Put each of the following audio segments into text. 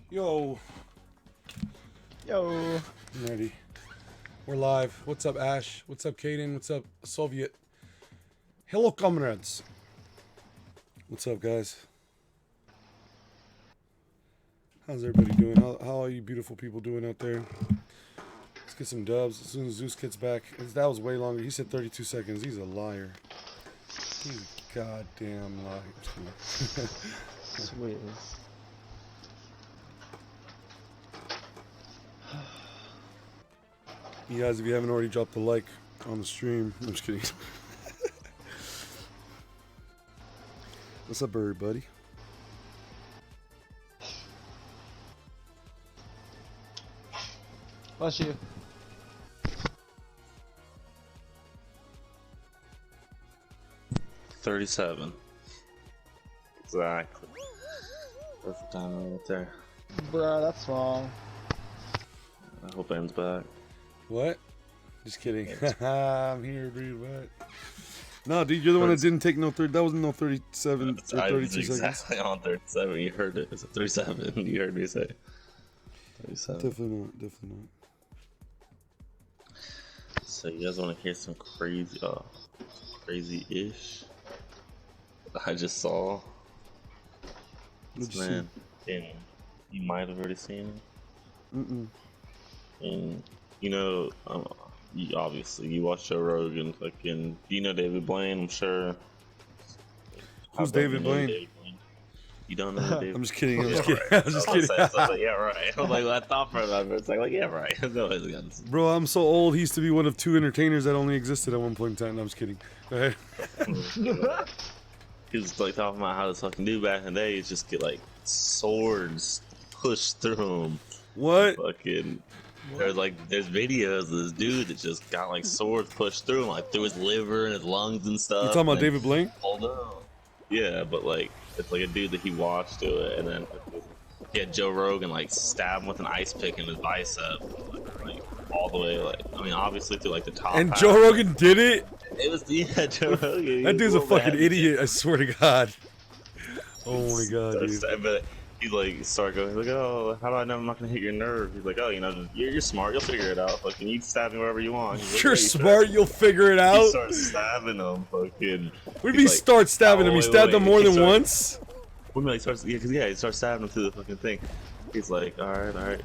Yo. Yo. I'm ready. We're live. What's up, Ash? What's up, Kaden? What's up, Soviet? Hello, comrades. What's up, guys? How's everybody doing? How are you beautiful people doing out there? Let's get some dubs as soon as Zeus gets back. That was way longer. He said 32 seconds. He's a liar. He's a goddamn liar. Sweet. You guys, if you haven't already dropped the like on the stream, I'm just kidding. What's up, everybody? Bless you. $37. Exactly. Perfect time right there. Bruh, that's wrong. I hope Ben's back. What? Just kidding. I'm here, dude. What? No, dude, you're the one that didn't take no third. That wasn't no 37 or 32 I was seconds. exactly on 37. You heard it. It's a 37. You heard me say 37. Definitely not. Definitely not. So you guys want to hear some crazy-ish? I just saw. What'd you Man, and you might have already seen it. And you know, obviously you watch Joe Rogan. Fucking, do you know David Blaine? I'm sure. Who's David Blaine? You don't know who David? I'm just kidding. I'm just Yeah, kidding. right. I'm just I was kidding. like, yeah, right. I was like, I thought for a moment. It's like, yeah, right. No, it's Bro, I'm so old. He used to be one of 2 entertainers that only existed at one point in time. No, I'm just kidding. Go ahead. He was like talking about how this fucking dude back in the day used just get like swords pushed through him. What? Fucking. There's videos of this dude that just got like swords pushed through him, like through his liver and his lungs and stuff. You talking about David Blaine? Hold on. Yeah, but like it's like a dude that he watched do it, and then he had Joe Rogan like stab him with an ice pick in his bicep, like all the way, like I mean obviously through like the top. And half. Joe Rogan did it? It was Joe Rogan. That dude's a fucking idiot, I swear to God. Oh my God, dude. But he like started going, he's like, oh, how do I know I'm not gonna hit your nerve? He's like, oh, you know, you're smart, you'll figure it out. Fucking, you can stab me wherever you want. Like, You're smart, you'll figure it He out. starts stabbing him, fucking. What do you mean start stabbing him? He stabbed him more than once? When he starts, he starts stabbing him through the fucking thing. He's like, all right.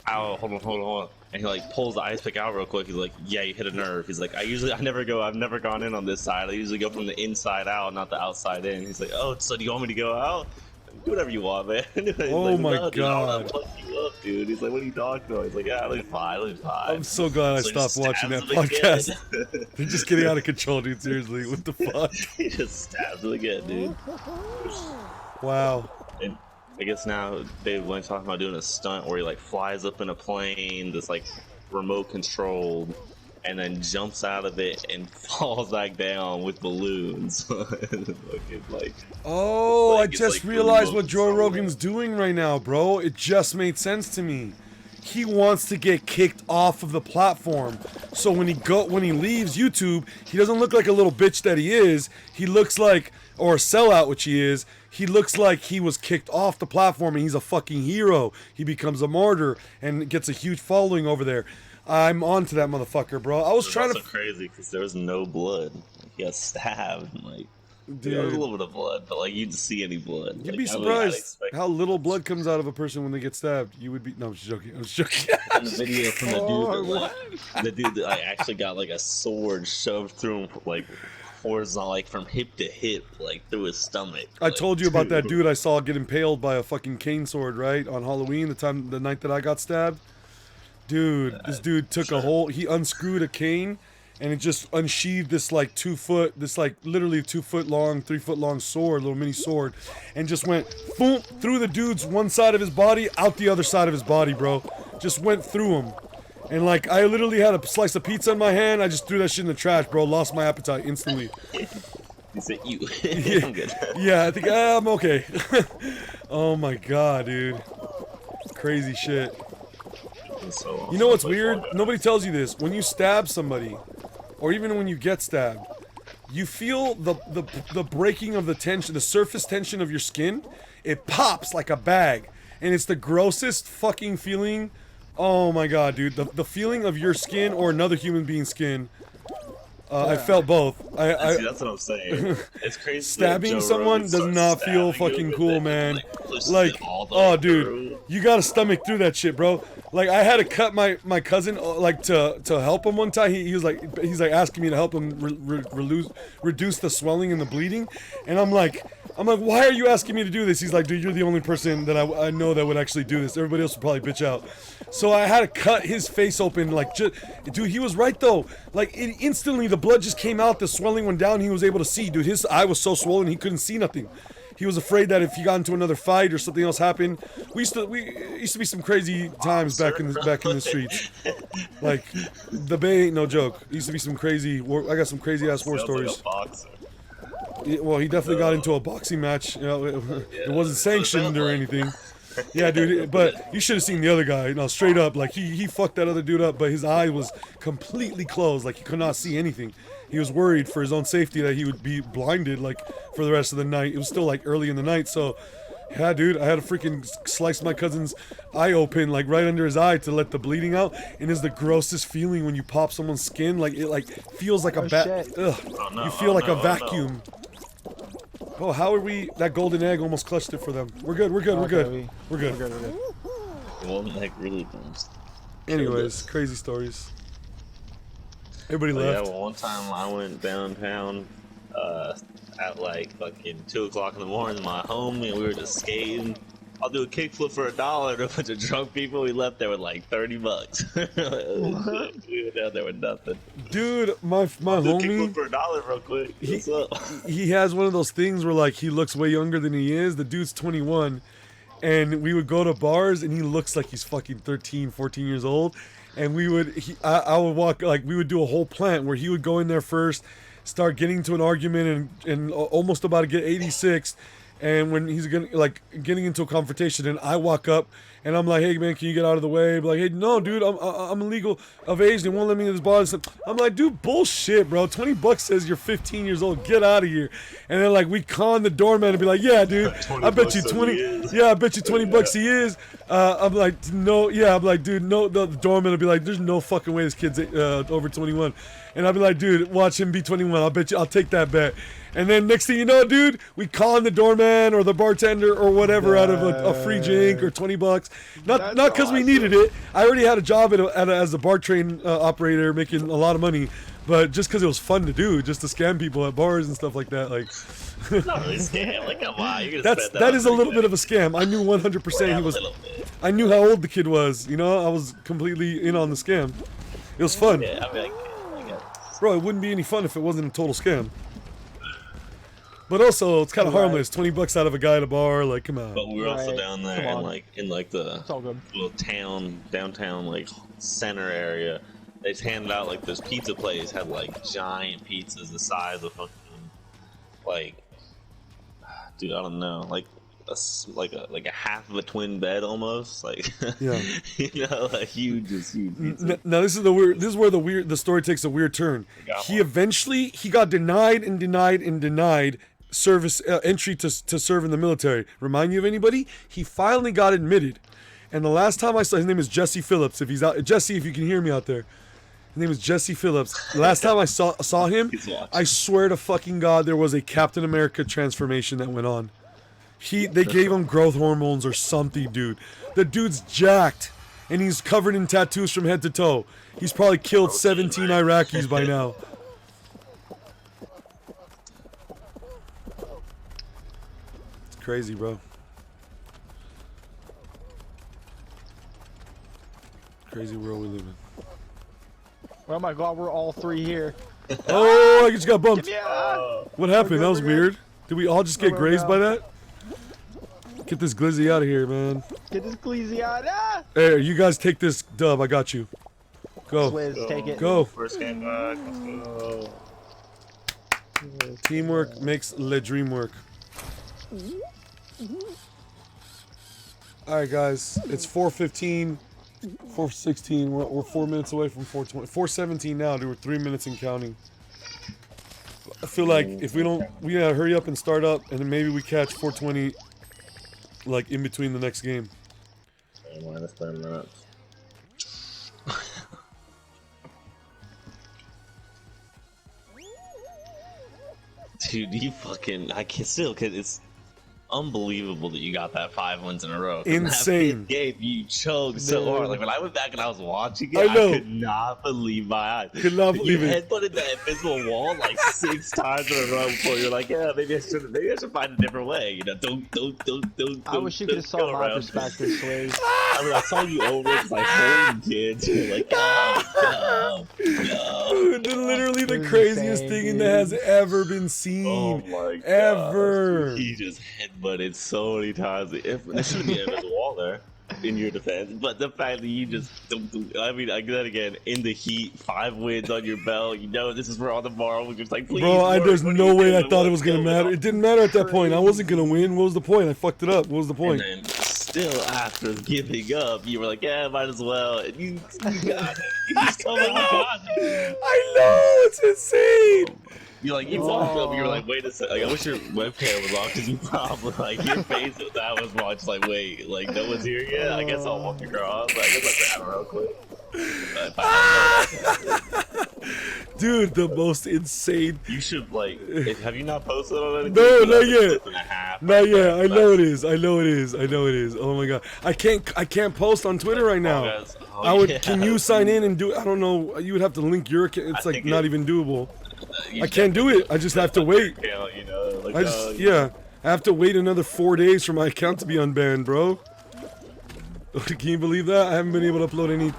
Ow, hold on. And he like pulls the ice pick out real quick. He's like, yeah, you hit a nerve. He's like, I've never gone in on this side. I usually go from the inside out, not the outside in. He's like, oh, so do you want me to go out? Do whatever you want, man. Oh like, my no, dude, God. I want to fuck you up, dude. He's like, what are you talking about? He's like, yeah, let me fine. I'm so glad I So stopped watching that stabs him podcast. They're just getting out of control, dude. Seriously, what the fuck? He just stabs him again, dude. Wow. And I guess now David Blaine's talking about doing a stunt where he like flies up in a plane that's like remote controlled and then jumps out of it and falls back down with balloons. Like, oh, like, I it's just like realized remote what Joe control. Rogan's doing right now, bro. It just made sense to me. He wants to get kicked off of the platform. So when he leaves YouTube, he doesn't look like a little bitch that he is. He looks like, or a sellout, which he is. He looks like he was kicked off the platform and he's a fucking hero. He becomes a martyr and gets a huge following over there. I'm on to that motherfucker, bro. I was trying to. It's crazy because there was no blood. He got stabbed. And, like, Dude. there was a little bit of blood, but like you didn't see any blood. You'd like, be surprised how little blood comes out of a person when they get stabbed. You would be. No, I'm just joking. I'm just joking. In the video from the dude that like, actually got like a sword shoved through him, like horizontal, like from hip to hip, like through his stomach. I told you about that dude I saw get impaled by a fucking cane sword, right? On Halloween, the night that I got stabbed. Dude, this dude took he unscrewed a cane and it just unsheathed this like 2 foot, this like literally 2 foot long, 3 foot long sword, little mini sword, and just went boom through the dude's one side of his body, out the other side of his body, bro. Just went through him. And like, I literally had a slice of pizza in my hand, I just threw that shit in the trash, bro. Lost my appetite instantly. You said you. Yeah. I'm good. Yeah, I think I'm okay. Oh my God, dude. Crazy shit. So, You know what's weird? Nobody tells you this. When you stab somebody, or even when you get stabbed, you feel the breaking of the tension, the surface tension of your skin. It pops like a bag. and it's the grossest fucking feeling. Oh my god, dude, the feeling of your skin or another human being's skin. I felt both. See, that's what I'm saying. It's crazy. Stabbing someone does not feel fucking cool, man. Like, oh, dude, you gotta stomach through that shit, bro. Like, I had to cut my cousin, like, to help him one time. He's like asking me to help him reduce the swelling and the bleeding, and I'm like, why are you asking me to do this? He's like, dude, you're the only person that I know that would actually do this. Everybody else would probably bitch out. So I had to cut his face open, like, dude, he was right though. Like, instantly the blood just came out, the swelling went down, he was able to see. Dude, his eye was so swollen he couldn't see nothing. He was afraid that if he got into another fight or something else happened, we used to be some crazy times back in the streets. Like, the Bay ain't no joke. It used to be some crazy I got some crazy ass war stories. Well, he definitely got into a boxing match. You know, it wasn't sanctioned or anything. Yeah, dude, but you should have seen the other guy. No, straight up, like, he fucked that other dude up, but his eye was completely closed, like, he could not see anything. He was worried for his own safety that he would be blinded, like, for the rest of the night. It was still, like, early in the night, so, yeah, dude, I had to freaking slice my cousin's eye open, like, right under his eye to let the bleeding out, and it's the grossest feeling when you pop someone's skin, like, it, like, feels like a you feel like a vacuum. Oh, how are we? That golden egg almost clutched it for them. We're good. We're good. We're good. We're good. Golden egg really booms. Anyways, crazy stories. Everybody left. Yeah, well, one time I went downtown at like fucking 2 o'clock in the morning. My homie, and we were just skating. I'll do a kickflip for $1 to a bunch of drunk people. We left there with like $30. We went down there with nothing. Dude, my homie. Kickflip for $1 real quick. What's up? He has one of those things where like he looks way younger than he is. The dude's 21, and we would go to bars and he looks like he's fucking 13, 14 years old. And I would walk, like, we would do a whole plant where he would go in there first, start getting into an argument and almost about to get 86. And when he's getting into a confrontation, and I walk up and I'm like, hey man, can you get out of the way? I'm like, hey, no dude, I'm illegal of age, they won't let me in this bar. I'm like, dude, bullshit, bro. $20 says you're 15 years old, get out of here. And then like we con the doorman and be like, yeah dude, I bet you 20, yeah, I bet you $20 he is. I'm like, no, yeah, I'm like, dude, no, the doorman will be like, there's no fucking way this kid's over 21. And I'll be like, dude, watch him be 21. I'll bet you, I'll take that bet. And then next thing you know, dude, we con the doorman or the bartender or whatever out of a free drink or $20. Not because we needed it. I already had a job as a bar train operator, making a lot of money, but just because it was fun to do, just to scam people at bars and stuff like that. Like, not really scam. Like, come on, you're gonna spend that is a little bit of a scam. I knew 100% he was. I knew how old the kid was. You know, I was completely in on the scam. It was fun. Yeah, I mean, bro, it wouldn't be any fun if it wasn't a total scam. But also, it's kind of harmless. $20 out of a guy at a bar, like, come on. But we were also down there in like the little downtown like center area. They handed out like this pizza place had like giant pizzas the size of fucking like, dude, I don't know, like a half of a twin bed almost, like, yeah, you know, like huge pizza. Now this is where the story takes a weird turn. He eventually got denied service entry to serve in the military. Remind you of anybody? He finally got admitted, and the last time I saw his name is Jesse Phillips. If he's out, Jesse, if you can hear me out there, his name is Jesse Phillips. The last time I saw him, I swear to fucking God, there was a Captain America transformation that went on. They gave him growth hormones or something, dude. The dude's jacked, and he's covered in tattoos from head to toe. He's probably killed 17 Iraqis by now. It's crazy, bro. Crazy world we live in. Oh my God, we're all three here. Oh, I just got bumped. Yeah. What happened? That was weird. Did we all just get grazed by that? Get this glizzy out of here, man. Get this glizzy out. Ah! Hey, you guys take this dub. I got you. Go. Swizz, take it. Go. First game back. Let's go. Teamwork makes the dream work. Alright, guys. It's 4:15. 4:16. We're 4 minutes away from 4:20. 4:17 now, dude. We're 3 minutes and counting. I feel like if we gotta hurry up and start up, and then maybe we catch 4:20, like, in between the next game. minus 10 minutes. Dude, you fucking, I can still, cause it's unbelievable that you got that 5 wins in a row. Insane. That game, you choked so hard. Like when I went back and I was watching it, I know. I could not believe my eyes. Could not believe you it. headbutted that invisible wall like 6 times in a row before you're like, yeah, maybe I should find a different way. You know, don't. I wish you could have saw my perspective, Sway. I mean, I saw you over it because I heard you kids. You're like, go. Dude, literally the It was craziest insane, thing dude. that has ever been seen. Oh my god. Ever. He just headbutted so many times. There shouldn't be a wall there in your defense. But the fact that you just don't do, I mean, I get that again. In the heat, 5 wins on your belt. You know this is for all tomorrow. We're just like, please. Bro, there's what are no you way I doing? thought it was What's gonna going matter. on? It didn't matter at that point. I wasn't gonna win. What was the point? I fucked it up. What was the point? And then still after giving up, you were like, yeah, might as well. And you got it. You just told me you got it. I know, it's insane. You walked up and you were like, wait a second. Like, I wish your webcam was off because you probably, like, your face with that was watched, like, wait, like, no one's here yet? I guess I'll walk across. Like, I guess I'll grab her real quick. Dude, the most insane. You should, like, have you not posted on anything? No, not yet. Clip and a half, Not yet. I know it is. I know it is. I know it is. Oh my god. I can't post on Twitter right now. I would. Yeah. Can you sign in and do it? I don't know. You would have to link your account. It's I like think not it- even doable. You I can't do it. I just have to wait. You know, like, I just yeah. I have to wait another 4 days for my account to be unbanned, bro. Can you believe that? I haven't been able to upload any.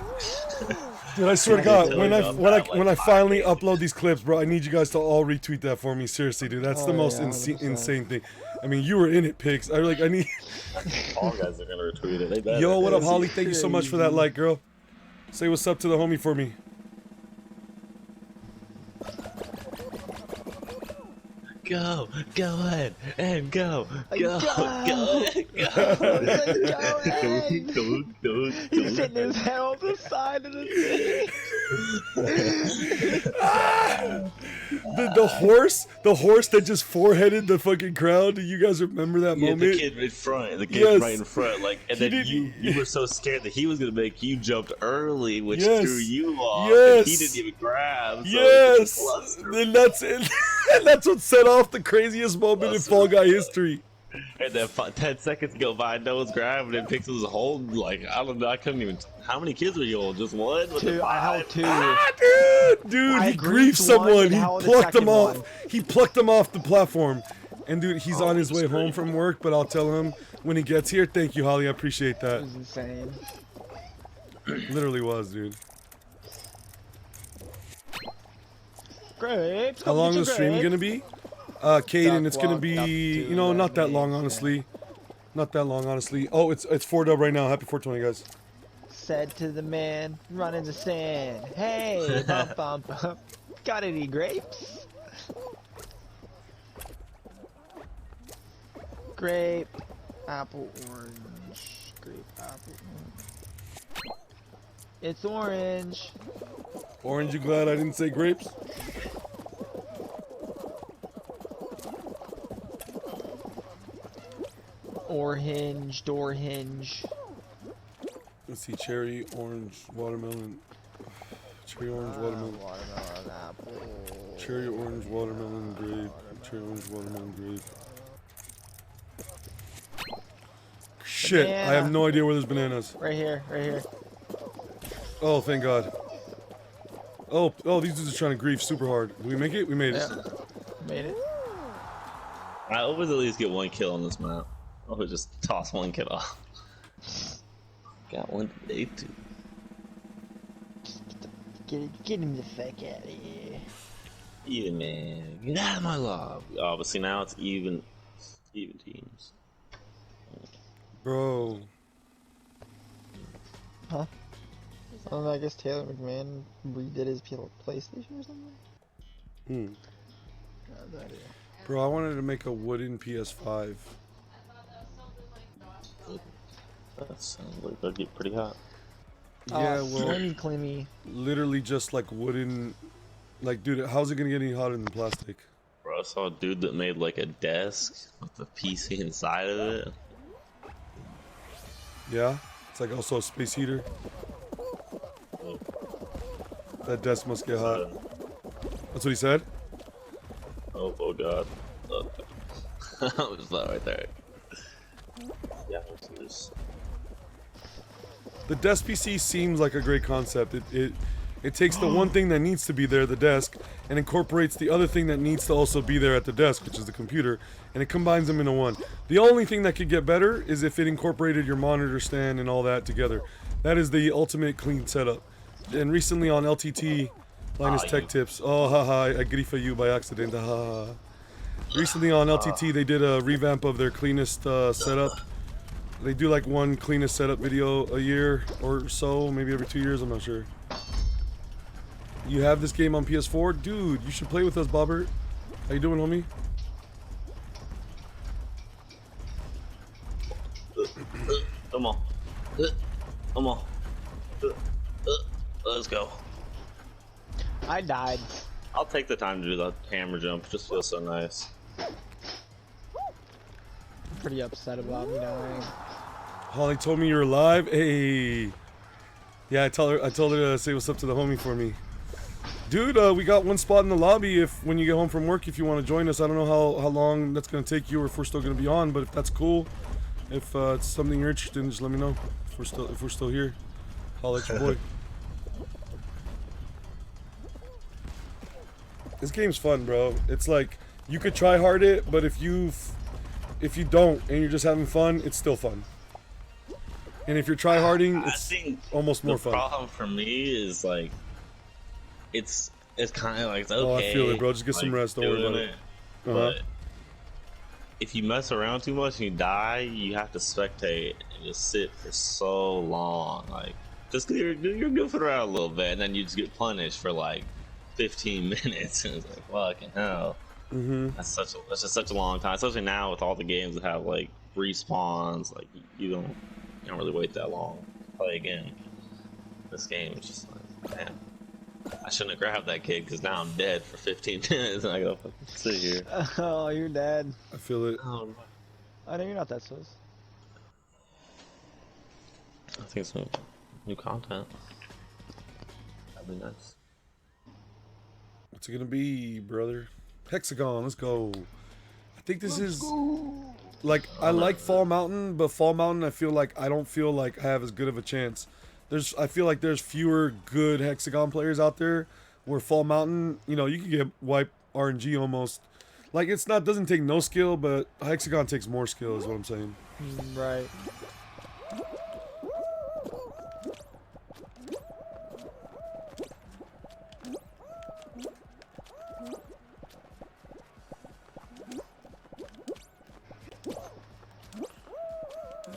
Dude, I swear to God, when I finally upload these clips, bro, I need you guys to all retweet that for me. Seriously, dude, that's the most 100%. insane thing. I mean, you were in it, pigs. I need. All guys are gonna retweet it. They better. Yo, what up, Holly? Thank you so much for that like, girl. Say what's up to the homie for me. Go ahead, and go. Let's go, Go. He's hitting his head on the side of the thing. The horse that just foreheaded the fucking crowd. Do you guys remember that Yeah, moment? the kid in front, Yes. right in front, like, and He then didn't- you were so scared that he was gonna make you jumped early, which Yes. threw you off. Yes. And he didn't even grab. So Yes, it was a cluster. and that's it. And that's what set off the craziest moment in Fall Guy history. And then 10 seconds go by, no one's grabbing it. Pixels holding, like, I don't know, I couldn't even. How many kids were you holding? Just one? Was it 2, I held 2. Ah, dude, I he griefed griefed one someone. and He held the plucked him second off. one. He plucked him off the platform. And dude, he's on his way that's home great. from work. But I'll tell him when he gets here. Thank you, Holly. I appreciate It that. was insane. Literally was, dude. Grapes. How long is the stream gonna be? Caden, it's gonna Duck walk up be, to you know, not that me, long, yeah. honestly. Not that long, honestly. Oh, it's 4-dub right now. Happy 420, guys. Said to the man, run in the sand. Hey, bump, bump, bump. Got any grapes? Grape, apple, orange. Grape, apple, orange. It's orange. Orange, you glad I didn't say grapes? Or hinge, door hinge. Let's see, cherry, orange, watermelon. Cherry, orange, watermelon. Watermelon, apple. Cherry, orange, watermelon, grape. Cherry, orange, watermelon, grape. Shit, I have Banana. no idea where there's bananas. Right here, right here. Oh, thank God. Oh, these dudes are trying to grief super hard. Did we make it? We made it. Yeah. Made it. I always at least get 1 kill on this map. I would just toss 1 kid off. Got 1 today, too. Get him the fuck out of here. Yeah, man. Get out of my lobby. Obviously, now it's even teams. Bro. Huh? I guess Taylor McMahon redid his PlayStation or something? Hmm. No idea. Bro, I wanted to make a wooden PS5. That sounds like that'd get pretty hot. Yeah, well, Slimmy Climmy. literally just like wooden. Like, dude, how's it gonna get any hotter than plastic? Bro, I saw a dude that made like a desk with a PC inside of it. Yeah? It's like also a space heater. That desk must get hot. That's what he said? Oh god. It's not right there. Yeah, it's The desk PC seems like a great concept. It takes the one thing that needs to be there, the desk, and incorporates the other thing that needs to also be there at the desk, which is the computer, and it combines them into one. The only thing that could get better is if it incorporated your monitor stand and all that together. That is the ultimate clean setup. And recently on LTT, Linus Tech Tips, oh haha, I griefed you by accident, haha. Recently on LTT, they did a revamp of their cleanest setup. They do like one cleanest setup video a year or so, maybe every 2 years, I'm not sure. You have this game on PS4? Dude, you should play with us, Bobbert. How you doing, homie? Come on. Come on. Let's go. I died. I'll take the time to do that hammer jump. It just feels so nice. Pretty upset about me dying. Holly told me you're alive. Hey. Yeah, I told her to say what's up to the homie for me. Dude, we got one spot in the lobby if when you get home from work, if you want to join us. I don't know how long that's going to take you or if we're still going to be on, but if that's cool, if it's something you're interested in, just let me know. If we're still here, holla at your boy. This game's fun, bro. It's like you could try hard it, but if you don't and you're just having fun, it's still fun. And if you're try harding, it's almost more fun. The problem for me is like it's kind of like it's okay. Oh, I feel it, bro. Just get some rest. Don't worry about it. But if you mess around too much and you die, you have to spectate and just sit for so long. Like, just you're goofing around a little bit, and then you just get punished for like 15 minutes. And it's like, fucking hell. That's just such a long time, especially now with all the games that have like respawns. Like, you don't really wait that long to play again. This game is just like, man. I shouldn't have grabbed that kid because now I'm dead for 15 minutes and I gotta fucking sit here. Oh, you're dead. I feel it. I know you're not that sus. I think some new content. That'd be nice. What's it gonna be, brother? Hexagon, let's go. I think this is like I like Fall Mountain, but Fall Mountain I don't feel like I have as good of a chance. I feel like there's fewer good Hexagon players out there, where Fall Mountain, you can get wipe RNG almost. Like, doesn't take no skill, but Hexagon takes more skill is what I'm saying. Right.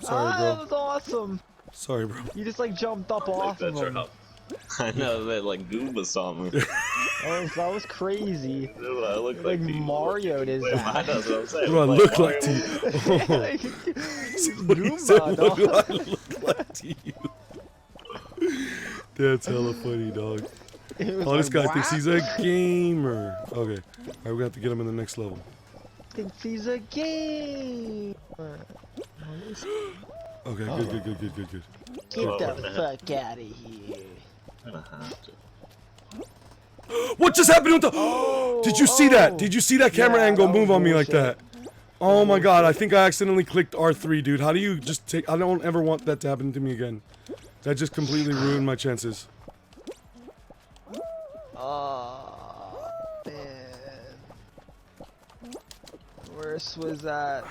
Sorry, bro. That was awesome. Sorry, bro. You just like jumped up off of him. I know that like Goomba saw me. That was crazy. That's what I look Like to you. Mario does that. That's what I'm saying. What do I look like to you? Goomba, What do I look like to you? That's hella funny, dog. Oh, this guy thinks he's a gamer. Okay. Alright, we're gonna have to get him in the next level. Thinks he's a gamer. Okay, good. Get the fuck out of here. I'm gonna have to. What just happened with the... Did you see that? Did you see that camera angle move on me like that? Oh my god, I think I accidentally clicked R3, dude. How do you just take... I don't ever want that to happen to me again. That just completely ruined my chances. Oh, man. Where Swizz at?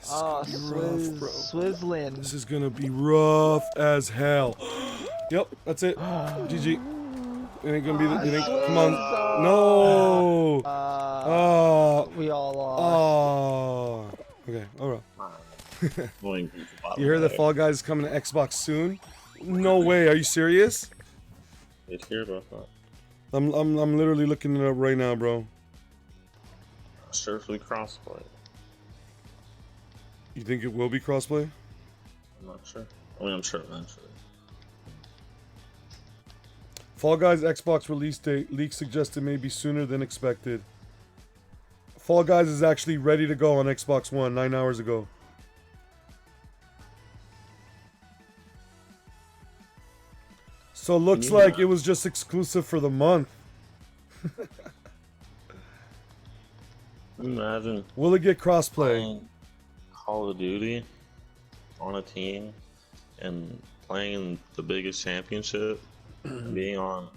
Oh, Swizzlin. This is gonna be rough as hell. Yep, that's it. GG. It ain't gonna be the... come on. No! We all lost. Oh. Okay, alright. You heard that Fall Guys is coming to Xbox soon? No way, are you serious? It's here, bro. I'm literally looking it up right now, bro. Surfly crossplay. You think it will be crossplay? I'm not sure. I mean, I'm sure eventually. Fall Guys Xbox release date. Leak suggested may be sooner than expected. Fall Guys is actually ready to go on Xbox One 9 hours ago. So it looks like it was just exclusive for the month. Imagine. Will it get crossplay? Playing Call of Duty on a team and playing the biggest championship, being on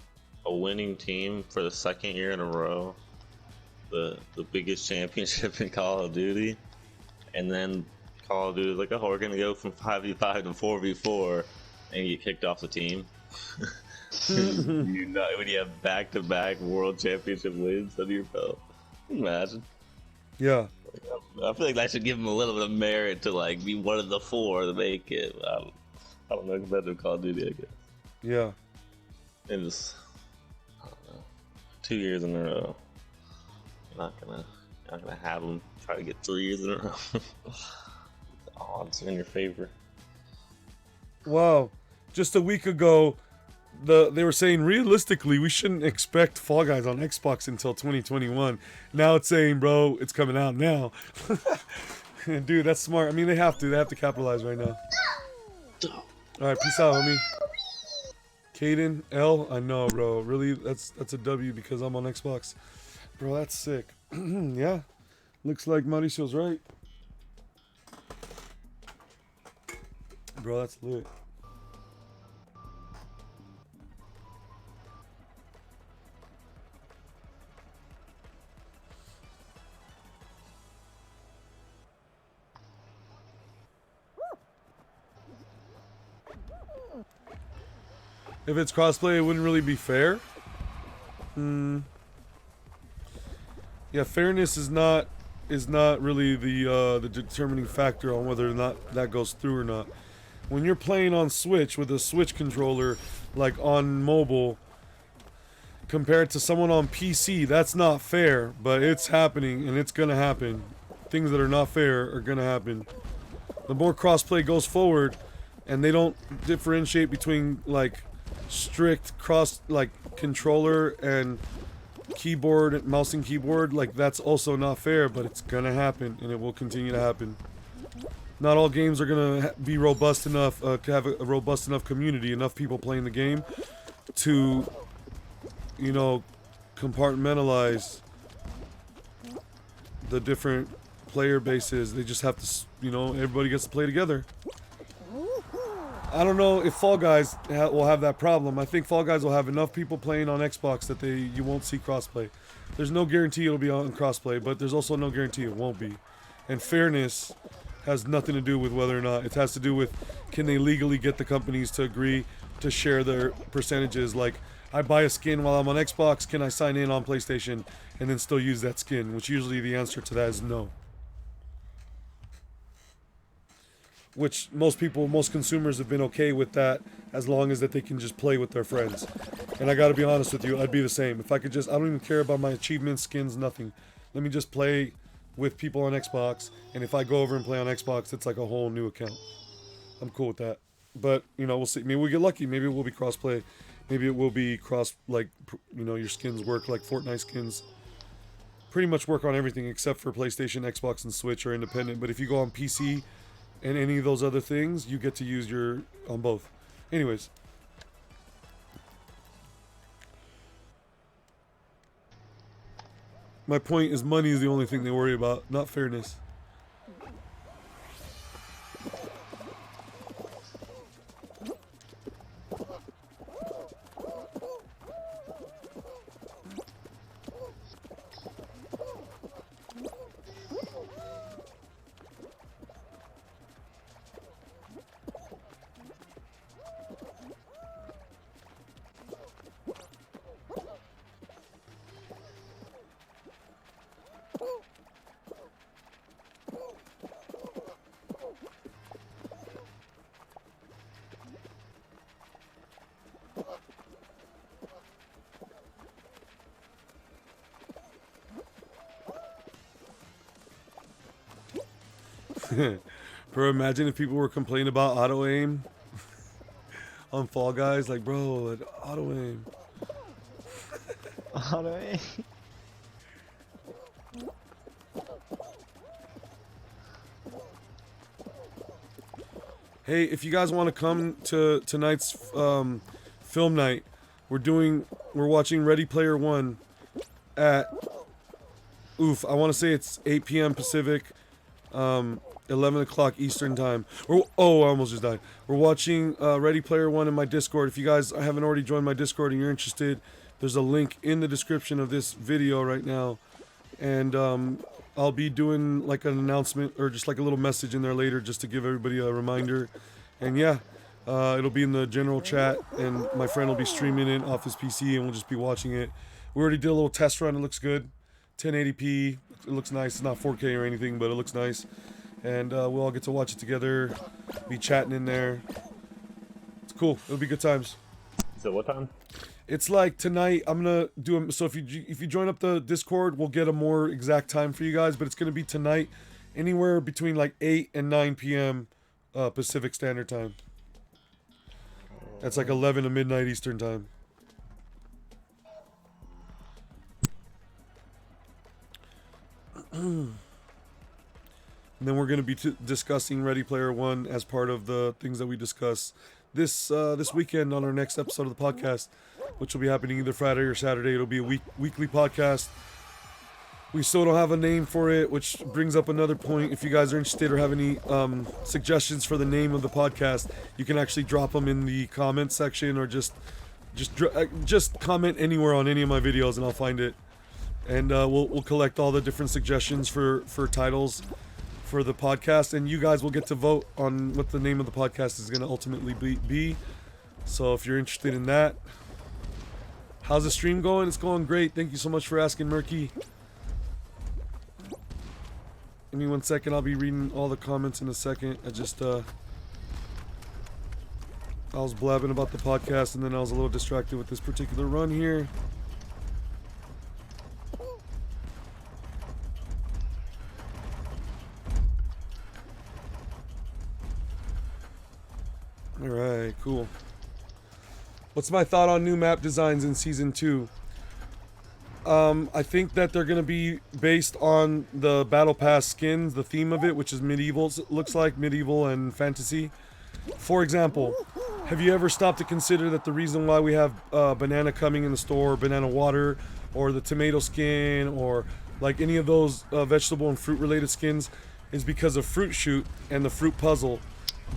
a winning team for the second year in a row, the biggest championship in Call of Duty, and then Call of Duty like, oh, we're gonna go from 5v5 to 4v4, and you get kicked off the team. You know, when you have back-to-back world championship wins under your belt. Imagine. Yeah. I feel like that should give him a little bit of merit to like be one of the 4 to make it. I don't know, competitive Call of Duty, I guess. Yeah. And just, I don't know, 2 years in a row. You're not gonna have him try to get 3 years in a row. The odds are in your favor. Wow. Just a week ago, they were saying realistically we shouldn't expect Fall Guys on Xbox until 2021. Now it's saying, bro, it's coming out now. Dude, that's smart. I mean, they have to capitalize right now. All right, peace out, homie. Caden L, I know, bro. Really, that's a W because I'm on Xbox, bro. That's sick. Yeah, looks like Mauricio's right, bro. That's lit. If it's crossplay, it wouldn't really be fair. Yeah, fairness is not really the determining factor on whether or not that goes through or not. When you're playing on Switch with a Switch controller, like on mobile, compared to someone on PC, that's not fair. But it's happening, and it's gonna happen. Things that are not fair are gonna happen. The more crossplay goes forward, and they don't differentiate between like strict cross like controller and keyboard, mouse and keyboard, like that's also not fair, but it's gonna happen and it will continue to happen. Not all games are gonna be robust enough to have a robust enough community, enough people playing the game to, you know, compartmentalize the different player bases. They just have to, you know, everybody gets to play together. I don't know if Fall Guys will have that problem. I think Fall Guys will have enough people playing on Xbox that you won't see crossplay. There's no guarantee it'll be on crossplay, but there's also no guarantee it won't be. And fairness has nothing to do with whether or not. It has to do with, can they legally get the companies to agree to share their percentages? Like, I buy a skin while I'm on Xbox, can I sign in on PlayStation and then still use that skin? Which usually the answer to that is no. Which most consumers have been okay with that, as long as that they can just play with their friends. And I gotta be honest with you, I'd be the same. If I could just, I don't even care about my achievements, skins, nothing. Let me just play with people on Xbox, and if I go over and play on Xbox, it's like a whole new account. I'm cool with that. But, you know, we'll see. Maybe we get lucky. Maybe it will be cross-play. Maybe it will be cross, like, you know, your skins work, like Fortnite skins. Pretty much work on everything except for PlayStation, Xbox, and Switch are independent. But if you go on PC and any of those other things, you get to use your on both. Anyways. My point is money is the only thing they worry about, not fairness. Bro, imagine if people were complaining about auto aim on Fall Guys, like, bro, auto aim. Auto aim. Hey, if you guys want to come to tonight's film night. We're watching Ready Player One at, I want to say it's 8 p.m. Pacific, 11 o'clock Eastern time. I almost just died. We're watching Ready Player One in my Discord. If you guys haven't already joined my Discord and you're interested, there's a link in the description of this video right now. And I'll be doing like an announcement or just like a little message in there later just to give everybody a reminder. And yeah, it'll be in the general chat, and my friend will be streaming it off his PC, and we'll just be watching it. We already did a little test run. It looks good. 1080p. It looks nice. It's not 4K or anything, but it looks nice. And we'll all get to watch it together, be chatting in there. It's cool. It'll be good times. So what time? It's like tonight. I'm gonna do them. So if you join up the Discord, we'll get a more exact time for you guys. But it's gonna be tonight, anywhere between like 8 and 9 p.m. Pacific Standard Time. That's like 11 to midnight Eastern Time. And then we're going to be discussing Ready Player One as part of the things that we discuss this weekend on our next episode of the podcast, which will be happening either Friday or Saturday. It'll be a weekly podcast. We still don't have a name for it, which brings up another point. If you guys are interested or have any suggestions for the name of the podcast, you can actually drop them in the comment section, or just comment anywhere on any of my videos, and I'll find it. And we'll collect all the different suggestions for titles for the podcast, and you guys will get to vote on what the name of the podcast is going to ultimately be. So if you're interested in that, how's the stream going? It's going great. Thank you so much for asking, Murky. Give me 1 second. I'll be reading all the comments in a second. I was blabbing about the podcast, and then I was a little distracted with this particular run here. Alright, cool. What's my thought on new map designs in Season 2? I think that they're going to be based on the Battle Pass skins, the theme of it, which is medieval, it looks like, medieval and fantasy. For example, have you ever stopped to consider that the reason why we have banana coming in the store, banana water, or the tomato skin, or like any of those vegetable and fruit related skins, is because of Fruit Shoot and the Fruit Puzzle.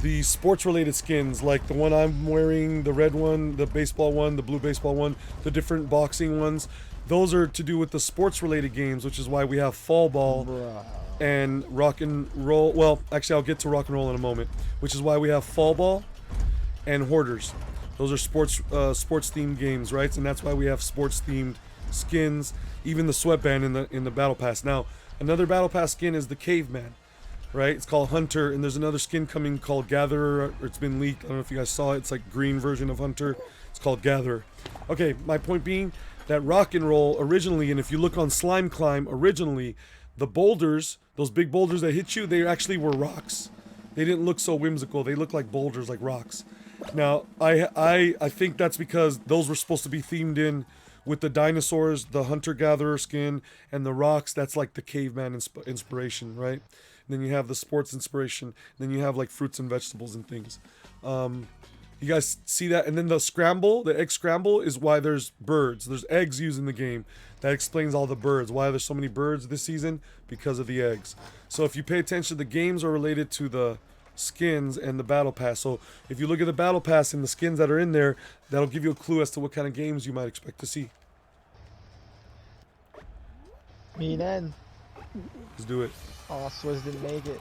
The sports related skins, like the one I'm wearing, the red one, the baseball one, the blue baseball one, the different boxing ones, those are to do with the sports related games, which is why we have Fall Ball and Rock and Roll. Well, actually I'll get to Rock and Roll in a moment, which is why we have Fall Ball and Hoarders. Those are sports themed games, right? And that's why we have sports themed skins, even the sweatband in the Battle Pass. Now, another Battle Pass skin is the Caveman. Right, it's called Hunter, and there's another skin coming called Gatherer, or it's been leaked. I don't know if you guys saw it. It's like green version of Hunter. It's called Gatherer. Okay, my point being that Rock and Roll originally, and if you look on Slime Climb originally, the boulders, those big boulders that hit you, they actually were rocks. They didn't look so whimsical. They looked like boulders, like rocks. Now, I think that's because those were supposed to be themed in with the dinosaurs, the Hunter-Gatherer skin, and the rocks. That's like the caveman inspiration, right? And then you have the sports inspiration. Then you have like fruits and vegetables and things. You guys see that? And then the scramble, the egg scramble, is why there's birds. There's eggs used in the game. That explains all the birds. Why there's so many birds this season? Because of the eggs. So if you pay attention, the games are related to the skins and the battle pass. So if you look at the battle pass and the skins that are in there, that'll give you a clue as to what kind of games you might expect to see. Me then. Let's do it. Oh, Swizz didn't make it.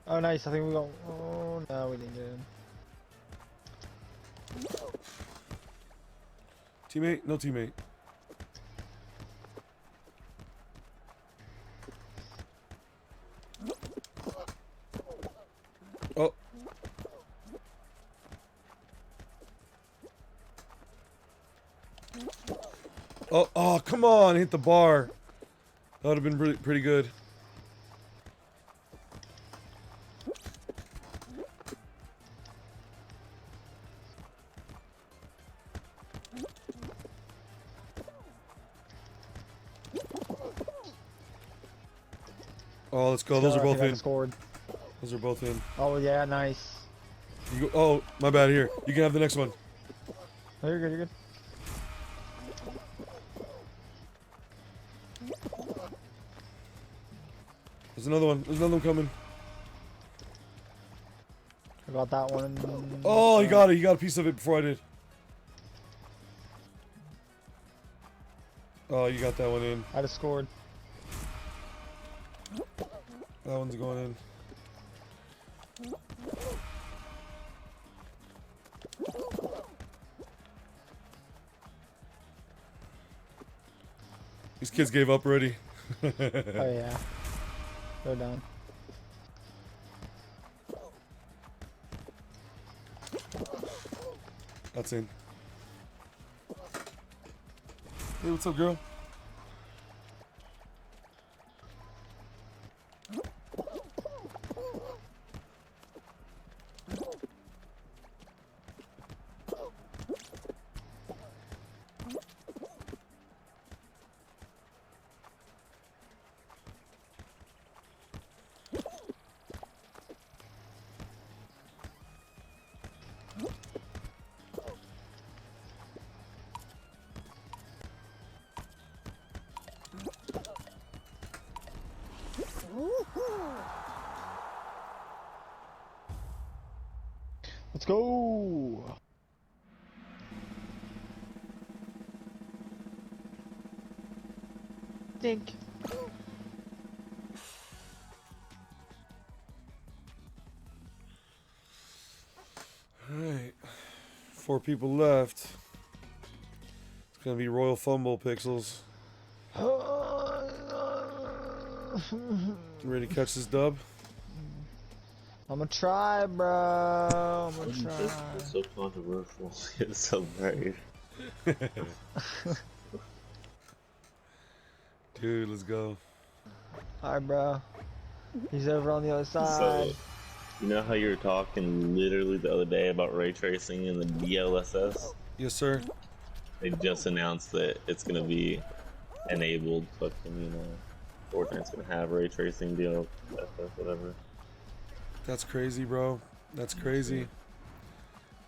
Oh, nice. I think we got. Oh, no, we didn't get him. Teammate? No teammate. Oh. Oh, come on. Hit the bar. That would have been pretty good. Oh, let's go. Those are both in. Scored. Those are both in. Oh yeah, nice. You go, oh, my bad. Here, you can have the next one. Oh, you're good. You're good. There's another one. There's another one coming. I got that one. Oh, he got it. He got a piece of it before I did. Oh, you got that one in. I just scored. That one's going in. These kids gave up already. Oh yeah. They're done. That's in. Hey, what's up, girl? Let's go. Dink. Alright. 4 people left. It's gonna be Royal Fumble Pixels. Ready to catch this dub? I'm gonna try, bro. I'm gonna try. It's so controversial. It's so brave. Dude, let's go. Alright, bro. He's over on the other So, side. you know how you were talking literally the other day about ray tracing in the DLSS? Yes, sir. They just announced that it's gonna be enabled. Fucking, you know, Fortnite's gonna have ray tracing, DLSS, whatever. That's crazy, bro. That's crazy.